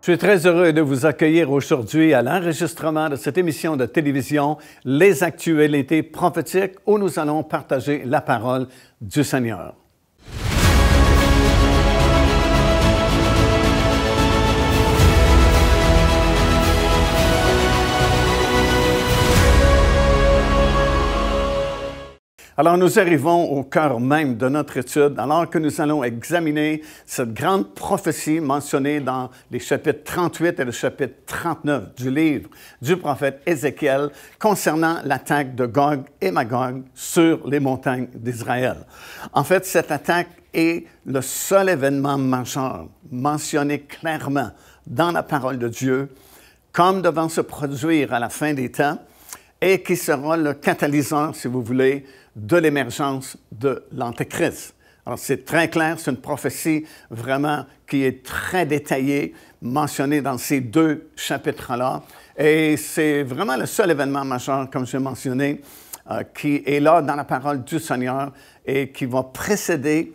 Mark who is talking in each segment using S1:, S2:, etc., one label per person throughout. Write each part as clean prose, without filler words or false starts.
S1: Je suis très heureux de vous accueillir aujourd'hui à l'enregistrement de cette émission de télévision « Les actualités prophétiques » où nous allons partager la parole du Seigneur. Alors, nous arrivons au cœur même de notre étude, alors que nous allons examiner cette grande prophétie mentionnée dans les chapitres 38 et le chapitre 39 du livre du prophète Ézéchiel concernant l'attaque de Gog et Magog sur les montagnes d'Israël. En fait, cette attaque est le seul événement majeur mentionné clairement dans la parole de Dieu comme devant se produire à la fin des temps et qui sera le catalyseur, si vous voulez, de l'émergence de l'Antéchrist. Alors, c'est très clair, c'est une prophétie vraiment qui est très détaillée, mentionnée dans ces deux chapitres-là. Et c'est vraiment le seul événement majeur, comme j'ai mentionné, qui est là dans la parole du Seigneur et qui va précéder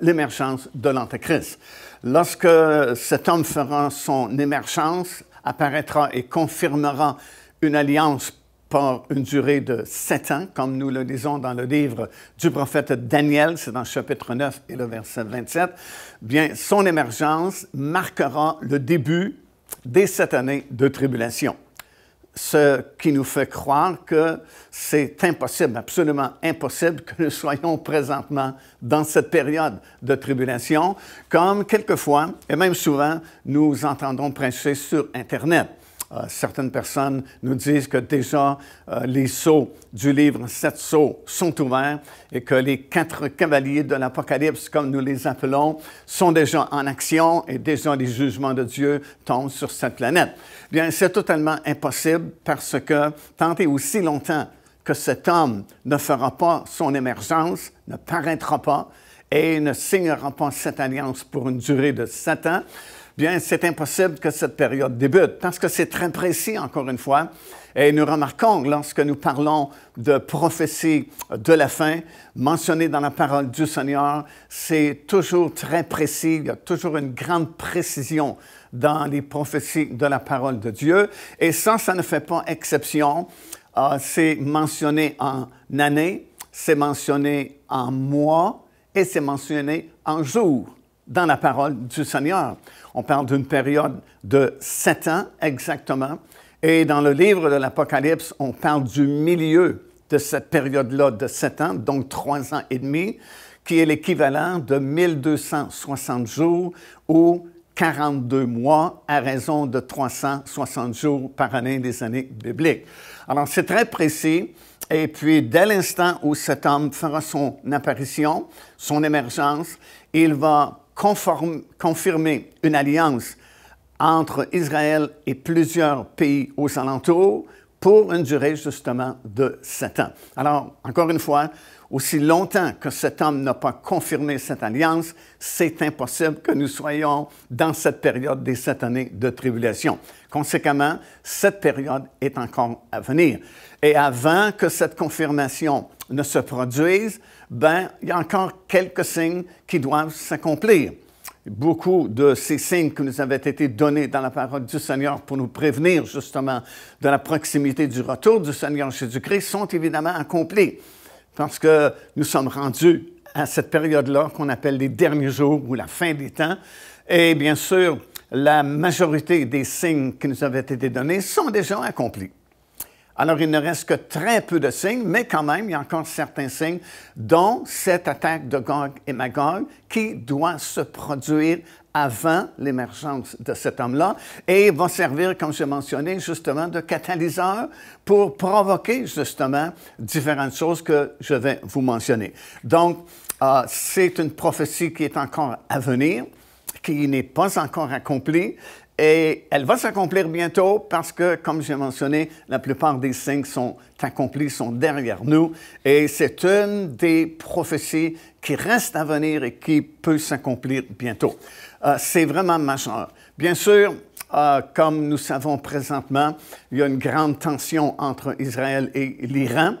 S1: l'émergence de l'Antéchrist. Lorsque cet homme fera son émergence, apparaîtra et confirmera une alliance par une durée de 7 ans, comme nous le lisons dans le livre du prophète Daniel, c'est dans le chapitre 9 et le verset 27, bien, son émergence marquera le début des 7 années de tribulation. Ce qui nous fait croire que c'est impossible, absolument impossible que nous soyons présentement dans cette période de tribulation, comme quelquefois, et même souvent, nous entendons prêcher sur Internet. Certaines personnes nous disent que déjà les sceaux du livre 7 sceaux sont ouverts et que les 4 cavaliers de l'Apocalypse, comme nous les appelons, sont déjà en action et déjà les jugements de Dieu tombent sur cette planète. Bien, c'est totalement impossible parce que tant et aussi longtemps que cet homme ne fera pas son émergence, ne paraîtra pas et ne signera pas cette alliance pour une durée de 7 ans, bien, c'est impossible que cette période débute, parce que c'est très précis, encore une fois. Et nous remarquons, lorsque nous parlons de prophétie de la fin, mentionnée dans la parole du Seigneur, c'est toujours très précis, il y a toujours une grande précision dans les prophéties de la parole de Dieu. Et ça ne fait pas exception. C'est mentionné en années, c'est mentionné en mois et c'est mentionné en jours dans la parole du Seigneur. On parle d'une période de 7 ans exactement. Et dans le livre de l'Apocalypse, on parle du milieu de cette période-là de 7 ans, donc 3 ans et demi, qui est l'équivalent de 1260 jours ou 42 mois à raison de 360 jours par année des années bibliques. Alors, c'est très précis. Et puis, dès l'instant où cet homme fera son apparition, son émergence, il va confirmer une alliance entre Israël et plusieurs pays aux alentours pour une durée justement de 7 ans. Alors, encore une fois, aussi longtemps que cet homme n'a pas confirmé cette alliance, c'est impossible que nous soyons dans cette période des 7 années de tribulation. Conséquemment, cette période est encore à venir. Et avant que cette confirmation ne se produise, ben, il y a encore quelques signes qui doivent s'accomplir. Beaucoup de ces signes qui nous avaient été donnés dans la parole du Seigneur pour nous prévenir justement de la proximité du retour du Seigneur Jésus-Christ sont évidemment accomplis parce que nous sommes rendus à cette période-là qu'on appelle les derniers jours ou la fin des temps. Et bien sûr, la majorité des signes qui nous avaient été donnés sont déjà accomplis. Alors, il ne reste que très peu de signes, mais quand même, il y a encore certains signes, dont cette attaque de Gog et Magog qui doit se produire avant l'émergence de cet homme-là et va servir, comme j'ai mentionné, justement de catalyseur pour provoquer justement différentes choses que je vais vous mentionner. Donc, c'est une prophétie qui est encore à venir, qui n'est pas encore accomplie. Et elle va s'accomplir bientôt parce que, comme j'ai mentionné, la plupart des signes sont accomplis, sont derrière nous. Et c'est une des prophéties qui reste à venir et qui peut s'accomplir bientôt. C'est vraiment majeur. Bien sûr, comme nous savons présentement, il y a une grande tension entre Israël et l'Iran.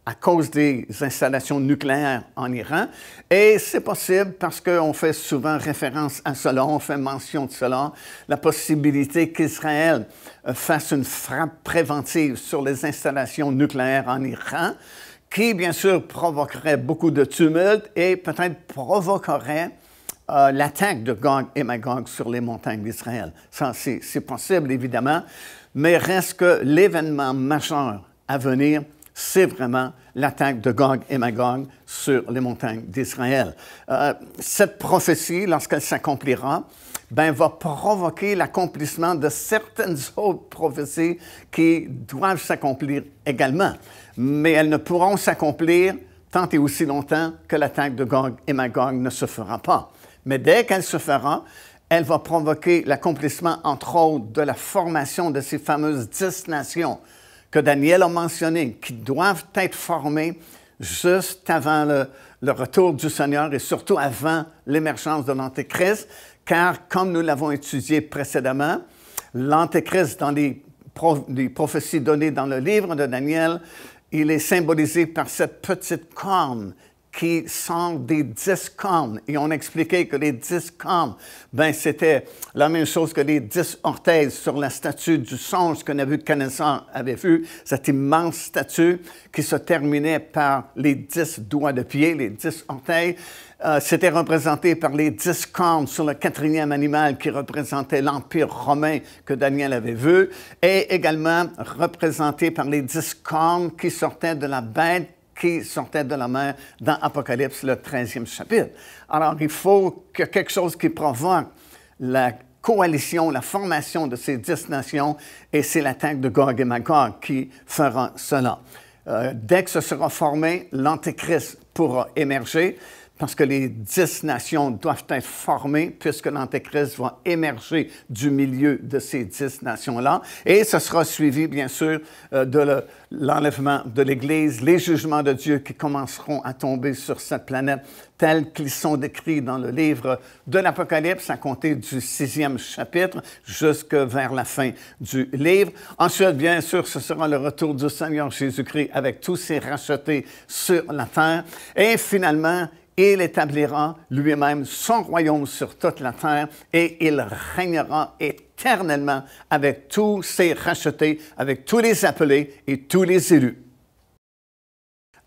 S1: à cause des installations nucléaires en Iran. Et c'est possible parce qu'on fait souvent référence à cela, on fait mention de cela, la possibilité qu'Israël fasse une frappe préventive sur les installations nucléaires en Iran, qui bien sûr provoquerait beaucoup de tumulte et peut-être provoquerait l'attaque de Gog et Magog sur les montagnes d'Israël. Ça, c'est possible, évidemment, mais reste que l'événement majeur à venir, c'est vraiment l'attaque de Gog et Magog sur les montagnes d'Israël. Cette prophétie, lorsqu'elle s'accomplira, va provoquer l'accomplissement de certaines autres prophéties qui doivent s'accomplir également. Mais elles ne pourront s'accomplir tant et aussi longtemps que l'attaque de Gog et Magog ne se fera pas. Mais dès qu'elle se fera, elle va provoquer l'accomplissement, entre autres, de la formation de ces fameuses 10 nations que Daniel a mentionnées, qui doivent être formées juste avant le retour du Seigneur et surtout avant l'émergence de l'Antéchrist, car comme nous l'avons étudié précédemment, l'Antéchrist, dans les prophéties données dans le livre de Daniel, il est symbolisé par cette petite corne qui sort des 10 cornes. Et on expliquait que les 10 cornes, c'était la même chose que les 10 orteils sur la statue du songe que Nabuchodonosor avait vu, cette immense statue qui se terminait par les 10 doigts de pied, les 10 orteils. C'était représenté par les 10 cornes sur le 4e animal qui représentait l'Empire romain que Daniel avait vu, et également représenté par les 10 cornes qui sortaient de la bête qui sortait de la mer dans Apocalypse, le 13e chapitre. Alors, il faut que quelque chose qui provoque la coalition, la formation de ces 10 nations, et c'est l'attaque de Gog et Magog qui fera cela. Dès que ce sera formé, l'Antéchrist pourra émerger, parce que les 10 nations doivent être formées, puisque l'Antéchrist va émerger du milieu de ces 10 nations-là. Et ce sera suivi, bien sûr, de l'enlèvement de l'Église, les jugements de Dieu qui commenceront à tomber sur cette planète, tels qu'ils sont décrits dans le livre de l'Apocalypse, à compter du 6e chapitre, jusque vers la fin du livre. Ensuite, bien sûr, ce sera le retour du Seigneur Jésus-Christ avec tous ses rachetés sur la terre. Et finalement, il établira lui-même son royaume sur toute la terre et il régnera éternellement avec tous ses rachetés, avec tous les appelés et tous les élus.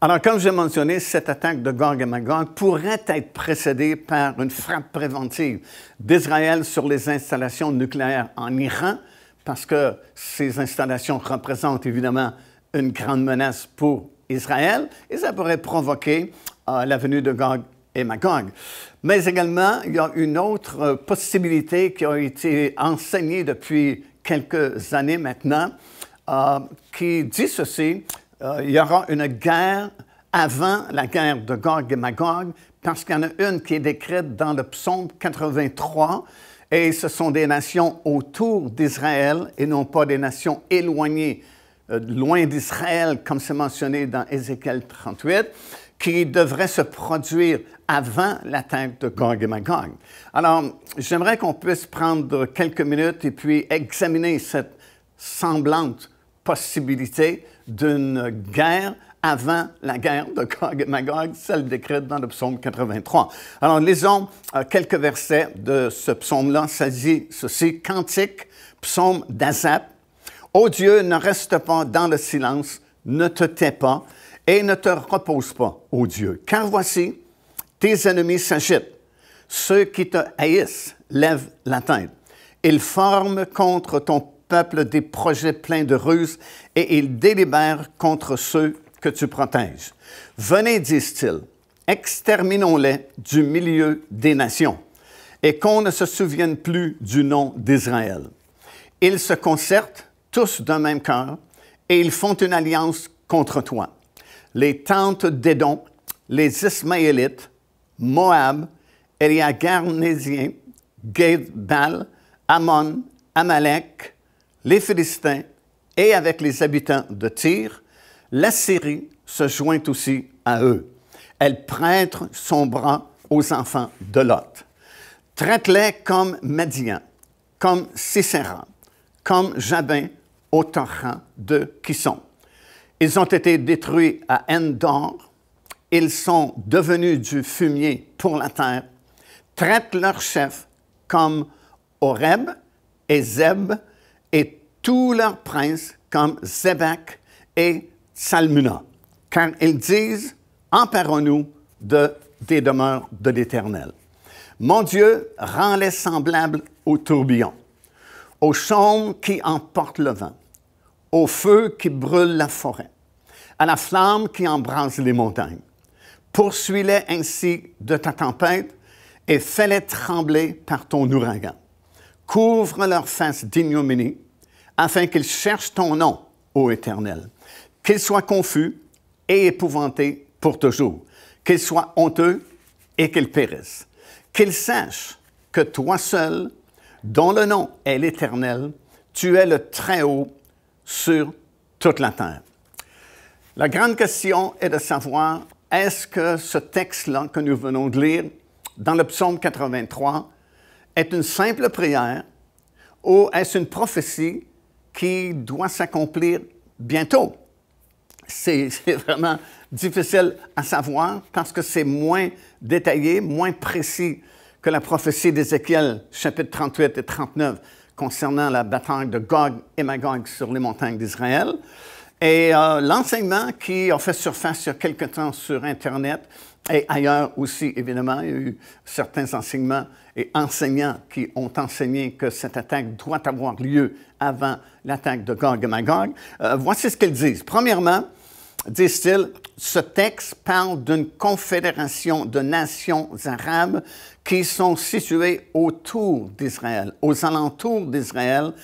S1: Alors, comme j'ai mentionné, cette attaque de Gog et Magog pourrait être précédée par une frappe préventive d'Israël sur les installations nucléaires en Iran, parce que ces installations représentent évidemment une grande menace pour Israël, et ça pourrait provoquer la venue de Gog et Magog. Mais également, il y a une autre possibilité qui a été enseignée depuis quelques années maintenant, qui dit ceci, il y aura une guerre avant la guerre de Gog et Magog, parce qu'il y en a une qui est décrite dans le psaume 83, et ce sont des nations autour d'Israël et non pas des nations éloignées, loin d'Israël, comme c'est mentionné dans Ézéchiel 38, qui devrait se produire avant l'attaque de Gog et Magog. Alors, j'aimerais qu'on puisse prendre quelques minutes et puis examiner cette semblante possibilité d'une guerre avant la guerre de Gog et Magog, celle décrite dans le psaume 83. Alors, lisons quelques versets de ce psaume-là. Ça dit ceci, « Cantique, psaume d'Asaph. Ô Dieu, ne reste pas dans le silence, ne te tais pas, et ne te repose pas, ô Dieu. Car voici, tes ennemis s'agitent. Ceux qui te haïssent lèvent la tête. Ils forment contre ton peuple des projets pleins de ruses et ils délibèrent contre ceux que tu protèges. Venez, disent-ils, exterminons-les du milieu des nations et qu'on ne se souvienne plus du nom d'Israël. Ils se concertent tous d'un même cœur et ils font une alliance contre toi. Les tentes d'Édom, les Ismaélites, Moab, Eliagarnésiens, Guébal, Ammon, Amalek, les Philistins et avec les habitants de Tyr, l'Assyrie se joint aussi à eux. Elle prête son bras aux enfants de Lot. Traite-les comme Madian, comme Sisera, comme Jabin au torrent de Kisson. Ils ont été détruits à Endor. Ils sont devenus du fumier pour la terre, traitent leurs chefs comme Oreb et Zeb et tous leurs princes comme Zébek et Salmuna, car ils disent, emparons-nous des demeures de l'Éternel. Mon Dieu rend-les semblables au tourbillon, aux chaumes qui emportent le vent, au feu qui brûle la forêt, à la flamme qui embrase les montagnes. Poursuis-les ainsi de ta tempête et fais-les trembler par ton ouragan. Couvre leurs faces d'ignominie, afin qu'ils cherchent ton nom, ô Éternel. Qu'ils soient confus et épouvantés pour toujours, qu'ils soient honteux et qu'ils périssent. Qu'ils sachent que toi seul, dont le nom est l'Éternel, tu es le Très-Haut sur toute la terre. La grande question est de savoir, est-ce que ce texte-là que nous venons de lire dans le psaume 83 est une simple prière ou est-ce une prophétie qui doit s'accomplir bientôt? C'est vraiment difficile à savoir parce que c'est moins détaillé, moins précis que la prophétie d'Ézéchiel, chapitre 38 et 39, concernant la bataille de Gog et Magog sur les montagnes d'Israël. Et l'enseignement qui a fait surface il y a quelque temps sur Internet et ailleurs aussi, évidemment, il y a eu certains enseignements et enseignants qui ont enseigné que cette attaque doit avoir lieu avant l'attaque de Gog et Magog. Voici ce qu'ils disent. Premièrement, disent-ils, ce texte parle d'une confédération de nations arabes qui sont situées autour d'Israël, aux alentours d'Israël,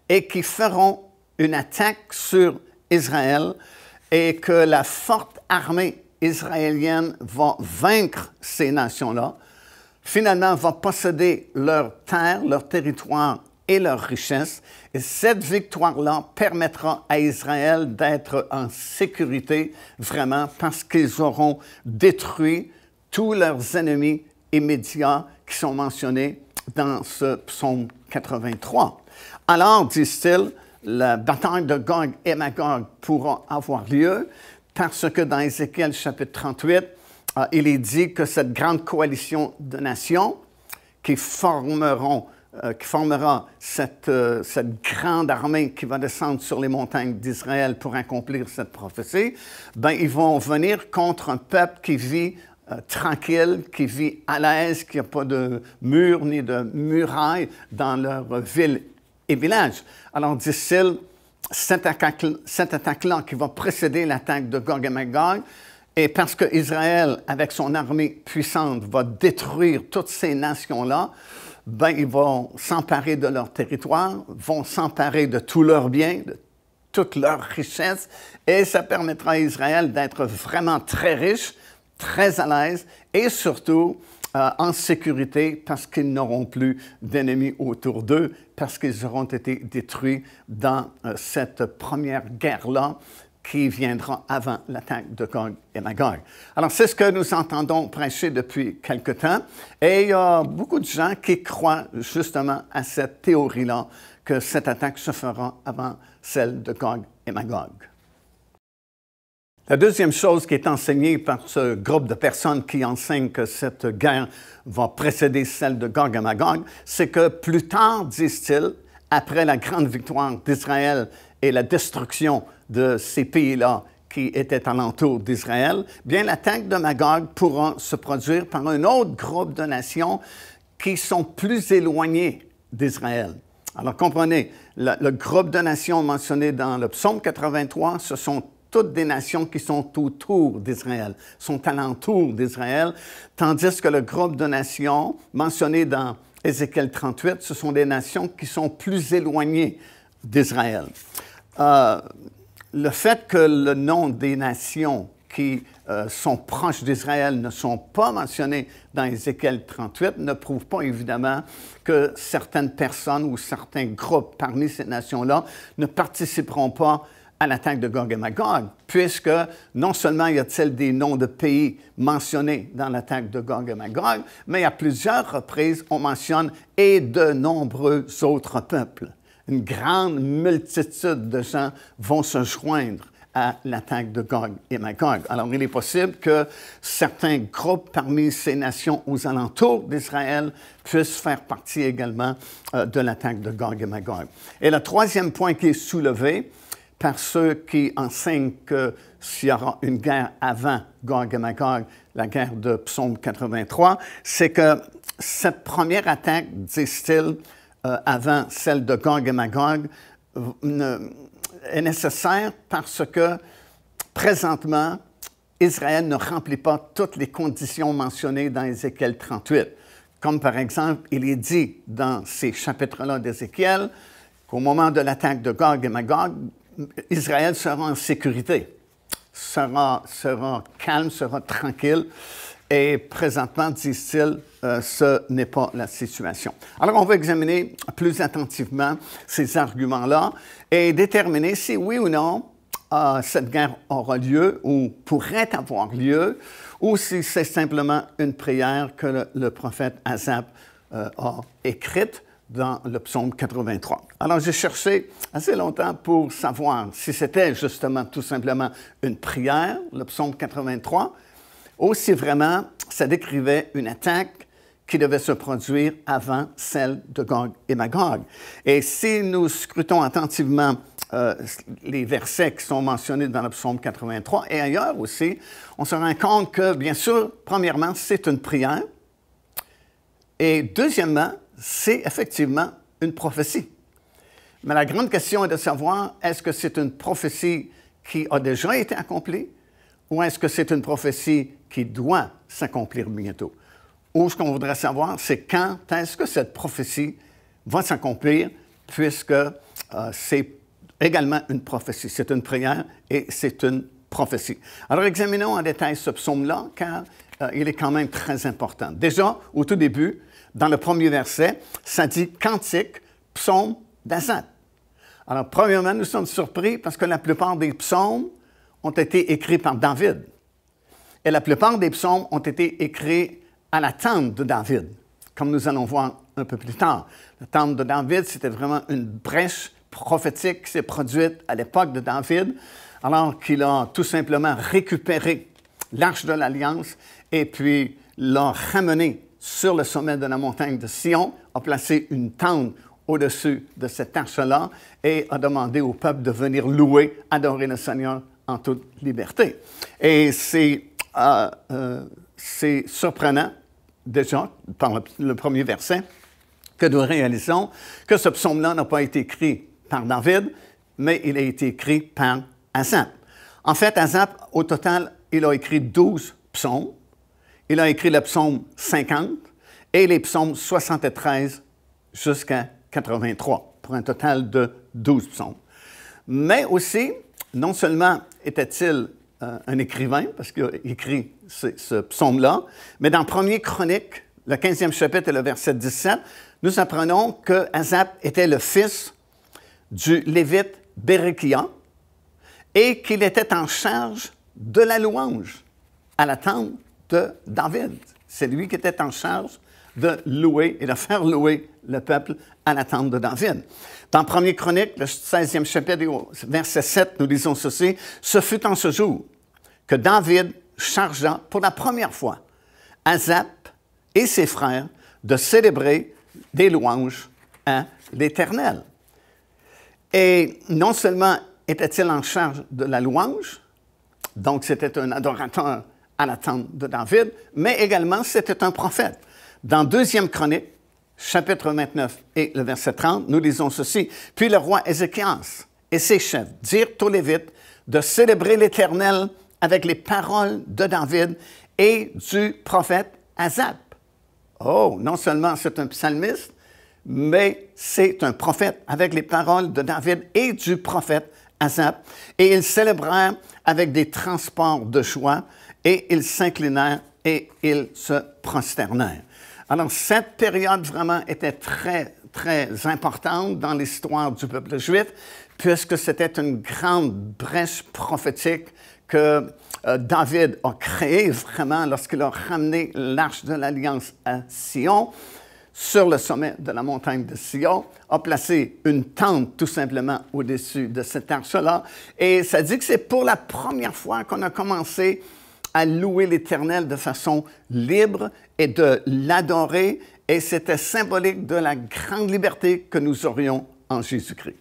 S1: et qui feront une attaque sur Israël et que la forte armée israélienne va vaincre ces nations-là, finalement va posséder leurs terres, leur territoire et leurs richesses. Et cette victoire-là permettra à Israël d'être en sécurité vraiment parce qu'ils auront détruit tous leurs ennemis immédiats qui sont mentionnés dans ce psaume 83. Alors, disent-ils, la bataille de Gog et Magog pourra avoir lieu parce que dans Ézéchiel chapitre 38, il est dit que cette grande coalition de nations qui formera cette grande armée qui va descendre sur les montagnes d'Israël pour accomplir cette prophétie, ben, ils vont venir contre un peuple qui vit tranquille, qui vit à l'aise, qui n'a pas de murs ni de murailles dans leur ville et village. Alors, disent-ils, cette attaque-là qui va précéder l'attaque de Gog et Magog, et parce qu'Israël, avec son armée puissante, va détruire toutes ces nations-là, ben, ils vont s'emparer de leur territoire, vont s'emparer de tous leurs biens, de toute leur richesse, et ça permettra à Israël d'être vraiment très riche, très à l'aise, et surtout en sécurité parce qu'ils n'auront plus d'ennemis autour d'eux, parce qu'ils auront été détruits dans cette première guerre-là qui viendra avant l'attaque de Gog et Magog. Alors, c'est ce que nous entendons prêcher depuis quelque temps, et il y a beaucoup de gens qui croient justement à cette théorie-là, que cette attaque se fera avant celle de Gog et Magog. La deuxième chose qui est enseignée par ce groupe de personnes qui enseignent que cette guerre va précéder celle de Gog et Magog, c'est que plus tard, disent-ils, après la grande victoire d'Israël et la destruction de ces pays-là qui étaient alentour d'Israël, bien l'attaque de Magog pourra se produire par un autre groupe de nations qui sont plus éloignées d'Israël. Alors comprenez, le groupe de nations mentionné dans le psaume 83, ce sont toutes des nations qui sont autour d'Israël, sont alentour d'Israël, tandis que le groupe de nations mentionné dans Ézéchiel 38, ce sont des nations qui sont plus éloignées d'Israël. Le fait que le nom des nations qui sont proches d'Israël ne sont pas mentionnés dans Ézéchiel 38 ne prouve pas évidemment que certaines personnes ou certains groupes parmi ces nations-là ne participeront pas à l'attaque de Gog et Magog, puisque non seulement y a-t-il des noms de pays mentionnés dans l'attaque de Gog et Magog, mais à plusieurs reprises, on mentionne « et de nombreux autres peuples ». Une grande multitude de gens vont se joindre à l'attaque de Gog et Magog. Alors, il est possible que certains groupes parmi ces nations aux alentours d'Israël puissent faire partie également de l'attaque de Gog et Magog. Et le troisième point qui est soulevé par ceux qui enseignent que s'il y aura une guerre avant Gog et Magog, la guerre de Psaume 83, c'est que cette première attaque, disent-ils, avant celle de Gog et Magog, est nécessaire parce que présentement, Israël ne remplit pas toutes les conditions mentionnées dans Ézéchiel 38. Comme par exemple, il est dit dans ces chapitres-là d'Ézéchiel qu'au moment de l'attaque de Gog et Magog, Israël sera en sécurité, sera calme, sera tranquille. Et présentement, disent-ils, ce n'est pas la situation. Alors, on va examiner plus attentivement ces arguments-là et déterminer si oui ou non cette guerre aura lieu ou pourrait avoir lieu, ou si c'est simplement une prière que le prophète Asaph a écrite dans le psaume 83. Alors, j'ai cherché assez longtemps pour savoir si c'était justement tout simplement une prière, le psaume 83, ou si vraiment ça décrivait une attaque qui devait se produire avant celle de Gog et Magog. Et si nous scrutons attentivement les versets qui sont mentionnés dans le psaume 83 et ailleurs aussi, on se rend compte que, bien sûr, premièrement, c'est une prière, et deuxièmement, c'est effectivement une prophétie. Mais la grande question est de savoir, est-ce que c'est une prophétie qui a déjà été accomplie, ou est-ce que c'est une prophétie qui doit s'accomplir bientôt? Ou ce qu'on voudrait savoir, c'est quand est-ce que cette prophétie va s'accomplir, puisque c'est également une prophétie. C'est une prière et c'est une prophétie. Alors, examinons en détail ce psaume-là, car il est quand même très important. Déjà, au tout début, dans le premier verset, ça dit « Cantique, psaume d'Asaph ». Alors, premièrement, nous sommes surpris parce que la plupart des psaumes ont été écrits par David. Et la plupart des psaumes ont été écrits à la tente de David, comme nous allons voir un peu plus tard. La tente de David, c'était vraiment une brèche prophétique qui s'est produite à l'époque de David, alors qu'il a tout simplement récupéré l'Arche de l'Alliance et puis l'a ramené sur le sommet de la montagne de Sion, a placé une tente au-dessus de cette arche-là et a demandé au peuple de venir louer, adorer le Seigneur en toute liberté. Et c'est surprenant, déjà, par le premier verset, que nous réalisons que ce psaume-là n'a pas été écrit par David, mais il a été écrit par Asaph. En fait, Asaph, au total, il a écrit 12 psaumes. Il a écrit le psaume 50 et les psaumes 73 jusqu'à 83, pour un total de 12 psaumes. Mais aussi, non seulement était-il un écrivain, parce qu'il a écrit ce psaume-là, mais dans 1er Chronique, le 15e chapitre et le verset 17, nous apprenons que Asaph était le fils du Lévite Béréchia et qu'il était en charge de la louange à la tente de David. C'est lui qui était en charge de louer et de faire louer le peuple à la tente de David. Dans 1er Chronique, le 16e chapitre, verset 7, nous lisons ceci. « Ce fut en ce jour que David chargea pour la première fois Asaph et ses frères de célébrer des louanges à l'Éternel. » Et non seulement était-il en charge de la louange, donc c'était un adorateur à la tente de David, mais également c'était un prophète. Dans 2e Chronique, chapitre 29 et le verset 30, nous lisons ceci. « Puis le roi Ézéchias et ses chefs dirent aux Lévites de célébrer l'Éternel avec les paroles de David et du prophète Asaph. » Oh, non seulement c'est un psalmiste, mais c'est un prophète avec les paroles de David et du prophète Asaph. Et ils célébrèrent avec des transports de joie et ils s'inclinèrent et ils se prosternèrent. Alors, cette période vraiment était très, très importante dans l'histoire du peuple juif, puisque c'était une grande brèche prophétique que David a créée vraiment lorsqu'il a ramené l'Arche de l'Alliance à Sion. sur le sommet de la montagne de Sion, a placé une tente tout simplement au-dessus de cet arche-là. Et ça dit que c'est pour la première fois qu'on a commencé à louer l'Éternel de façon libre et de l'adorer. Et c'était symbolique de la grande liberté que nous aurions en Jésus-Christ.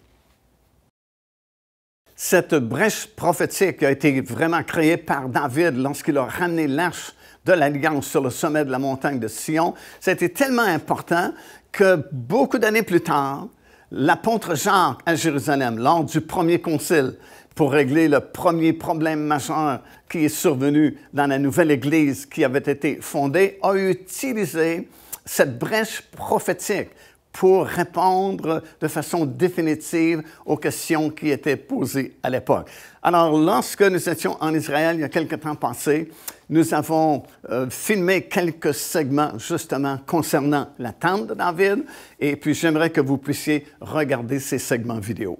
S1: Cette brèche prophétique a été vraiment créée par David lorsqu'il a ramené l'arche de l'Alliance sur le sommet de la montagne de Sion. C'était tellement important que beaucoup d'années plus tard, l'apôtre Jacques à Jérusalem, lors du premier concile, pour régler le premier problème majeur qui est survenu dans la nouvelle Église qui avait été fondée, a utilisé cette brèche prophétique pour répondre de façon définitive aux questions qui étaient posées à l'époque. Alors, lorsque nous étions en Israël, il y a quelque temps passé, nous avons filmé quelques segments justement concernant la tente de David, et puis j'aimerais que vous puissiez regarder ces segments vidéo.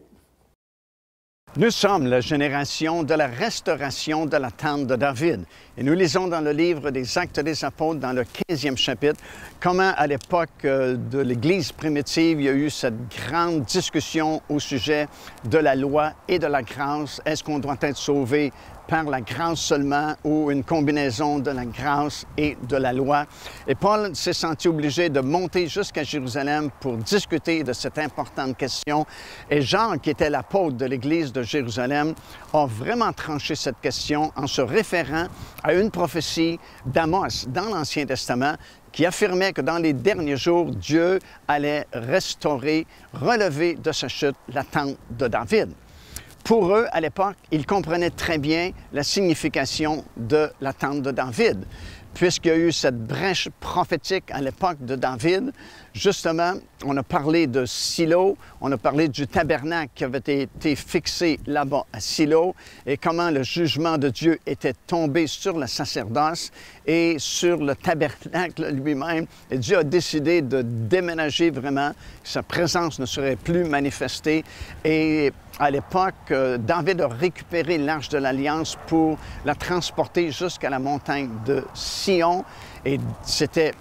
S1: Nous sommes la génération de la restauration de la tente de David. Et nous lisons dans le livre des Actes des Apôtres, dans le 15e chapitre, comment à l'époque de l'Église primitive, il y a eu cette grande discussion au sujet de la loi et de la grâce. Est-ce qu'on doit être sauvé par la grâce seulement ou une combinaison de la grâce et de la loi? Et Paul s'est senti obligé de monter jusqu'à Jérusalem pour discuter de cette importante question. Et Jean, qui était l'apôtre de l'Église de Jérusalem, a vraiment tranché cette question en se référant à une prophétie d'Amos dans l'Ancien Testament qui affirmait que dans les derniers jours, Dieu allait restaurer, relever de sa chute la tente de David. Pour eux, à l'époque, ils comprenaient très bien la signification de la tente de David. Puisqu'il y a eu cette brèche prophétique à l'époque de David, justement, on a parlé de Silo, on a parlé du tabernacle qui avait été fixé là-bas à Silo et comment le jugement de Dieu était tombé sur le sacerdoce et sur le tabernacle lui-même. Et Dieu a décidé de déménager vraiment, sa présence ne serait plus manifestée. Et à l'époque, David a récupéré l'Arche de l'Alliance pour la transporter jusqu'à la montagne de Sion. Et c'était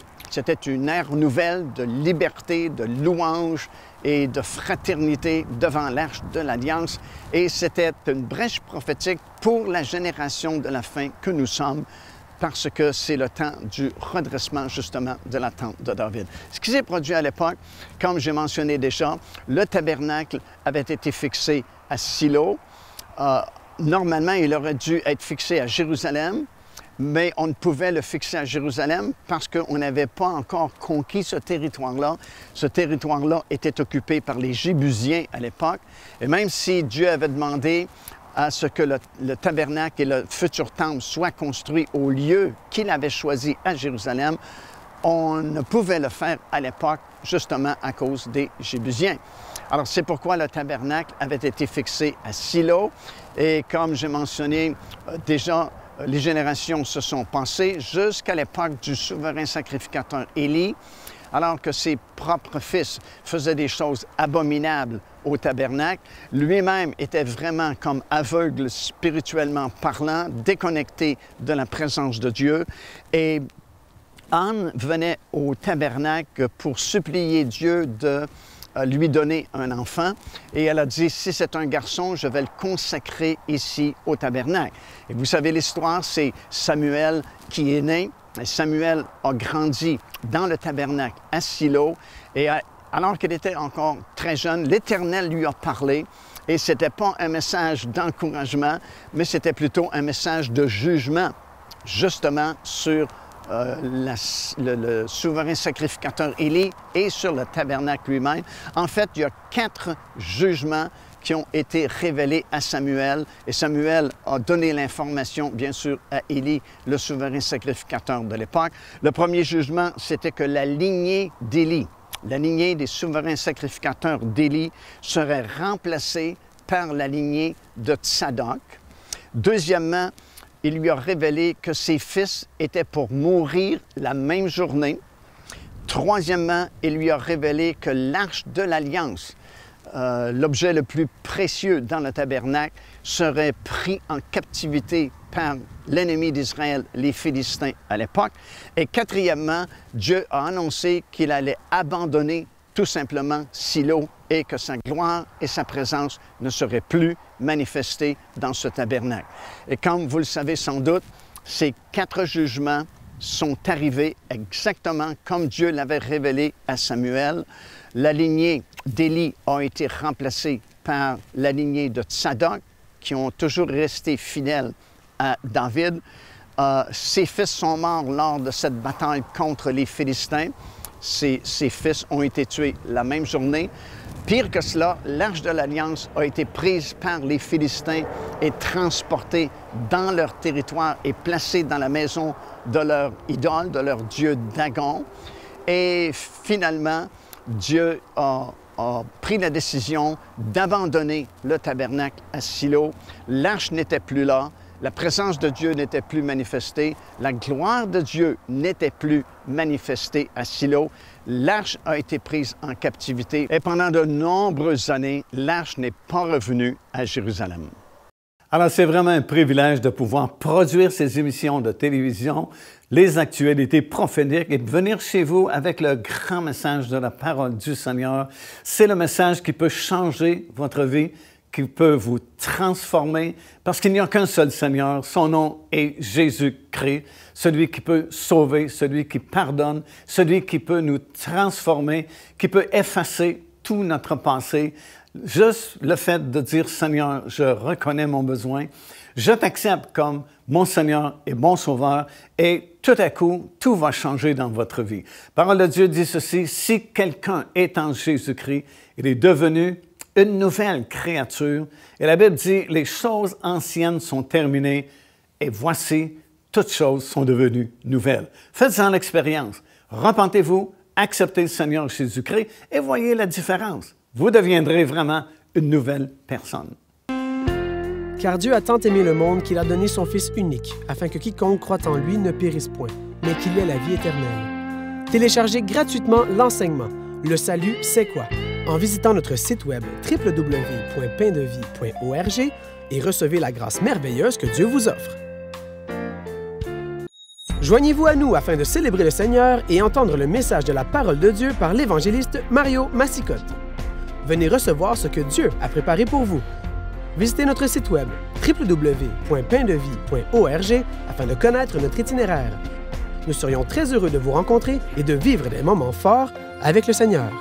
S1: une ère nouvelle de liberté, de louange et de fraternité devant l'Arche de l'Alliance. Et c'était une brèche prophétique pour la génération de la fin que nous sommes, parce que c'est le temps du redressement, justement, de la tente de David. Ce qui s'est produit à l'époque, comme j'ai mentionné déjà, le tabernacle avait été fixé à Silo. Normalement, il aurait dû être fixé à Jérusalem, mais on ne pouvait le fixer à Jérusalem parce qu'on n'avait pas encore conquis ce territoire-là. Ce territoire-là était occupé par les Jébusiens à l'époque. Et même si Dieu avait demandé à ce que le tabernacle et le futur temple soient construits au lieu qu'il avait choisi à Jérusalem, on ne pouvait le faire à l'époque justement à cause des Jébusiens. Alors c'est pourquoi le tabernacle avait été fixé à Silo et comme j'ai mentionné déjà, les générations se sont passées jusqu'à l'époque du souverain sacrificateur Élie, alors que ses propres fils faisaient des choses abominables au tabernacle. Lui-même était vraiment comme aveugle spirituellement parlant, déconnecté de la présence de Dieu. Et Anne venait au tabernacle pour supplier Dieu de lui donner un enfant. Et elle a dit, si c'est un garçon, je vais le consacrer ici au tabernacle. Et vous savez l'histoire, c'est Samuel qui est né. Et Samuel a grandi dans le tabernacle à Silo. Et alors qu'il était encore très jeune, l'Éternel lui a parlé. Et ce n'était pas un message d'encouragement, mais c'était plutôt un message de jugement, justement sur le souverain sacrificateur Élie et sur le tabernacle lui-même. En fait, il y a 4 jugements qui ont été révélés à Samuel. Et Samuel a donné l'information, bien sûr, à Élie, le souverain sacrificateur de l'époque. Le premier jugement, c'était que la lignée d'Élie, la lignée des souverains sacrificateurs d'Élie, serait remplacée par la lignée de Tsadok. Deuxièmement, il lui a révélé que ses fils étaient pour mourir la même journée. Troisièmement, il lui a révélé que l'Arche de l'Alliance l'objet le plus précieux dans le tabernacle, serait pris en captivité par l'ennemi d'Israël, les Philistins à l'époque. Et quatrièmement, Dieu a annoncé qu'il allait abandonner tout simplement Silo et que sa gloire et sa présence ne seraient plus manifestées dans ce tabernacle. Et comme vous le savez sans doute, ces 4 jugements sont arrivés exactement comme Dieu l'avait révélé à Samuel. La lignée d'Élie a été remplacée par la lignée de Tsadok, qui ont toujours resté fidèles à David. Ses fils sont morts lors de cette bataille contre les Philistins. Ses fils ont été tués la même journée. Pire que cela, l'Arche de l'Alliance a été prise par les Philistins et transportée dans leur territoire et placée dans la maison de leur idole, de leur dieu Dagon. Et finalement, Dieu a pris la décision d'abandonner le tabernacle à Silo. L'arche n'était plus là, la présence de Dieu n'était plus manifestée, la gloire de Dieu n'était plus manifestée à Silo. L'arche a été prise en captivité et pendant de nombreuses années, l'arche n'est pas revenue à Jérusalem.
S2: Alors, c'est vraiment un privilège de pouvoir produire ces émissions de télévision, les actualités prophétiques et de venir chez vous avec le grand message de la parole du Seigneur. C'est le message qui peut changer votre vie, qui peut vous transformer, parce qu'il n'y a qu'un seul Seigneur. Son nom est Jésus-Christ, celui qui peut sauver, celui qui pardonne, celui qui peut nous transformer, qui peut effacer tout notre passé. Juste le fait de dire « Seigneur, je reconnais mon besoin, je t'accepte comme mon Seigneur et mon Sauveur » et tout à coup, tout va changer dans votre vie. La parole de Dieu dit ceci, « Si quelqu'un est en Jésus-Christ, il est devenu une nouvelle créature. » Et la Bible dit « Les choses anciennes sont terminées et voici, toutes choses sont devenues nouvelles. » Faites-en l'expérience. Repentez-vous, acceptez le Seigneur Jésus-Christ et voyez la différence. Vous deviendrez vraiment une nouvelle personne.
S3: Car Dieu a tant aimé le monde qu'il a donné son Fils unique, afin que quiconque croit en lui ne périsse point, mais qu'il ait la vie éternelle. Téléchargez gratuitement l'enseignement « Le salut, c'est quoi ?» en visitant notre site web www.paindevie.org et recevez la grâce merveilleuse que Dieu vous offre. Joignez-vous à nous afin de célébrer le Seigneur et entendre le message de la parole de Dieu par l'évangéliste Mario Massicotte. Venez recevoir ce que Dieu a préparé pour vous. Visitez notre site web www.paindevie.org afin de connaître notre itinéraire. Nous serions très heureux de vous rencontrer et de vivre des moments forts avec le Seigneur.